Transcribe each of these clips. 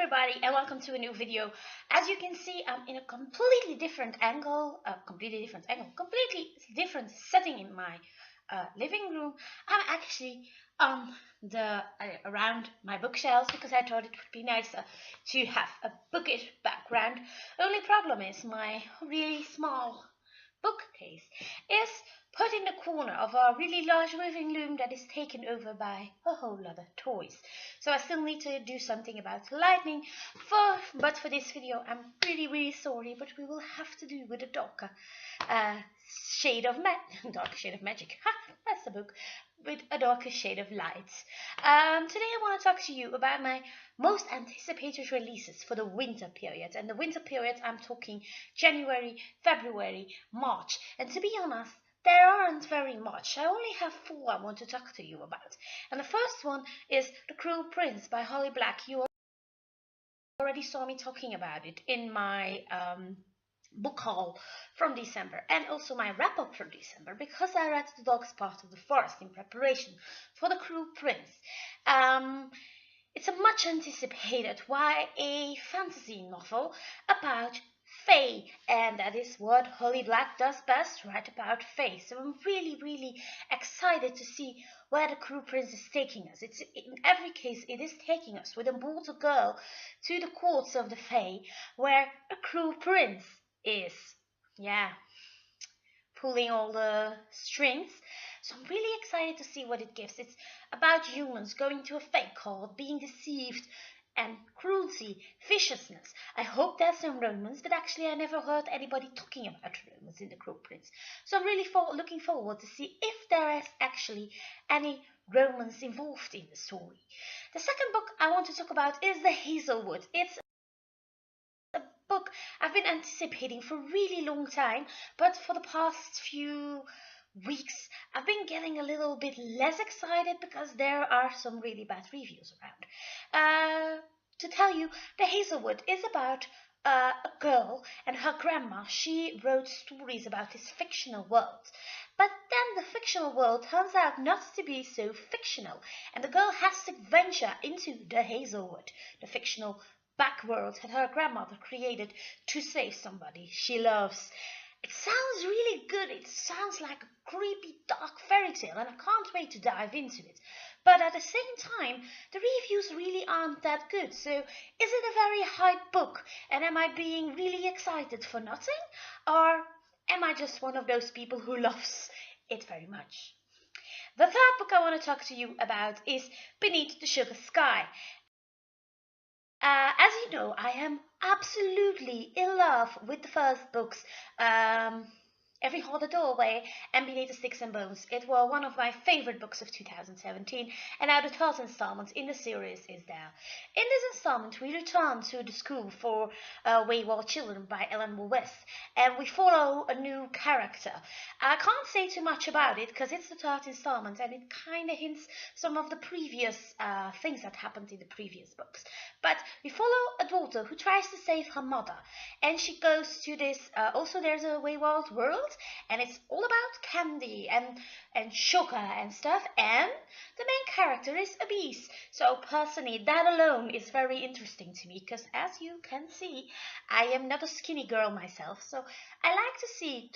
everybody, and welcome to a new video. As you can see, I'm in a completely different completely different setting in my living room. I'm actually on the around my bookshelves because I thought it would be nicer to have a bookish background. Only problem is my really small bookcase is put in the corner of a really large living room that is taken over by a whole lot of toys. So I still need to do something about the lighting. But for this video, I'm really sorry, but we will have to do with a darker shade of magic. Ha, that's the book. With a darker shade of light. Today I want to talk to you about my most anticipated releases for the winter period. And the winter period, I'm talking January, February, March. And to be honest, there aren't very much. I only have 4 I want to talk to you about. And the first one is The Cruel Prince by Holly Black. You already saw me talking about it in my book haul from December, and also my wrap-up from December, because I read The Dog's Part of the Forest in preparation for The Cruel Prince. It's a much anticipated YA fantasy novel about fae, and that is what Holly Black does best, write about fae. So I'm really excited to see where The Cruel Prince is taking us. In every case, it is taking us with a mortal girl to the courts of the fae, where a cruel prince is, pulling all the strings. So I'm really excited to see what it gives. It's about humans going to a fake court, being deceived, and cruelty, viciousness. I hope there's some romance, but actually I never heard anybody talking about romance in The Cruel Prince. So I'm really looking forward to see if there is actually any romance involved in the story. The second book I want to talk about is The Hazelwood. It's book I've been anticipating for a really long time, but for the past few weeks I've been getting a little bit less excited because there are some really bad reviews around. To tell you, The Hazelwood is about a girl and her grandma. She wrote stories about this fictional world, but then the fictional world turns out not to be so fictional, and the girl has to venture into the Hazelwood, the fictional backworld that her grandmother created to save somebody she loves. It sounds really good. It sounds like a creepy, dark fairy tale, and I can't wait to dive into it. But at the same time, the reviews really aren't that good. So is it a very hype book, and am I being really excited for nothing? Or am I just one of those people who loves it very much? The third book I want to talk to you about is Beneath the Sugar Sky. As you know, I am absolutely in love with the first books, Every Hole the Doorway and Beneath the Sticks and Bones. It were one of my favorite books of 2017, and now the third installment in the series is there. In this installment, we return to the school for wayward children by Ellen West, and we follow a new character. I can't say too much about it because it's the third installment, and it kind of hints some of the previous things that happened in the previous books. But we follow a daughter who tries to save her mother, and she goes to this, also there's a wayward world, and it's all about candy and sugar and stuff, and the main character is obese. So personally, that alone is very interesting to me, because as you can see, I am not a skinny girl myself, so I like to see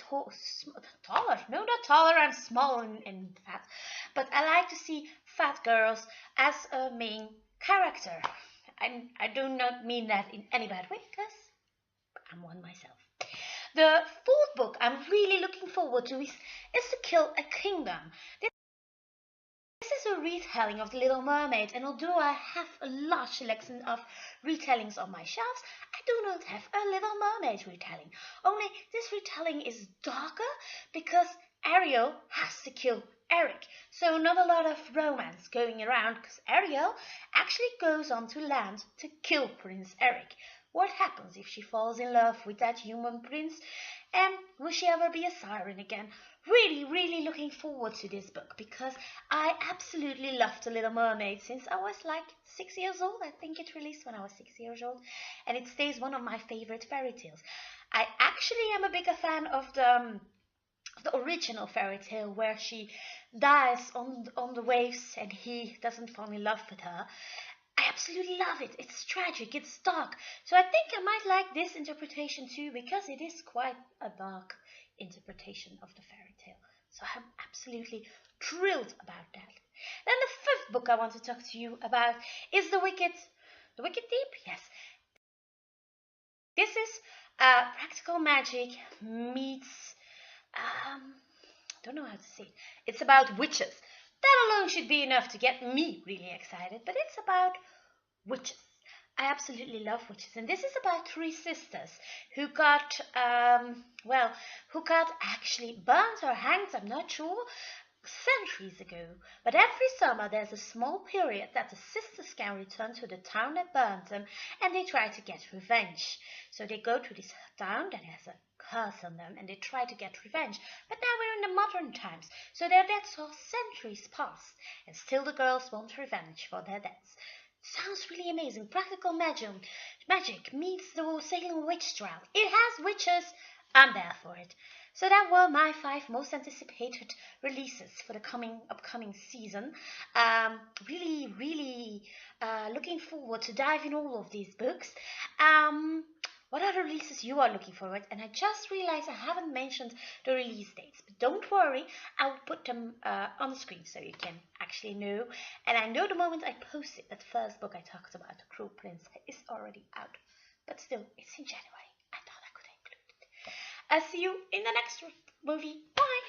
taller, no, not taller, I'm small and fat, but I like to see fat girls as a main character. And I do not mean that in any bad way, because I'm one myself. The fourth book I'm really looking forward to is To Kill a Kingdom. This is a retelling of The Little Mermaid, and although I have a large selection of retellings on my shelves, I do not have a Little Mermaid retelling. Only this retelling is darker because Ariel has to kill Eric. So not a lot of romance going around, because Ariel actually goes on to land to kill Prince Eric. What happens if she falls in love with that human prince? And will she ever be a siren again? Really looking forward to this book, because I absolutely loved The Little Mermaid since I was like 6 years old. I think it released when I was 6 years old, and it stays one of my favorite fairy tales. I actually am a bigger fan of the original fairy tale, where she dies on the waves and he doesn't fall in love with her. I absolutely love it. It's tragic, it's dark. So I think I might like this interpretation too, because it is quite a dark interpretation of the fairy tale. So I'm absolutely thrilled about that. Then the fifth book I want to talk to you about is The Wicked Deep? Yes. This is practical magic meets, don't know how to say it. It's about witches. That alone should be enough to get me really excited, but it's about witches. I absolutely love witches, and this is about three sisters who got, who got actually burnt or hanged, I'm not sure, centuries ago. But every summer there's a small period that the sisters can return to the town that burned them, and they try to get revenge. So they go to this town that has a curse on them, and they try to get revenge. But now we're in the modern times, so their deaths are centuries past, and still the girls want revenge for their deaths. Sounds really amazing. Practical magic meets the Salem witch trial. It has witches. I'm there for it. So that were my 5 most anticipated releases for the upcoming season. Really looking forward to dive in all of these books. What other releases you are looking forward? And I just realized I haven't mentioned the release dates, but don't worry, I'll put them on the screen so you can actually know. And I know the moment I posted that first book I talked about, The Cruel Prince, is already out, but still, it's in January. I thought I could include it. I'll see you in the next movie. Bye!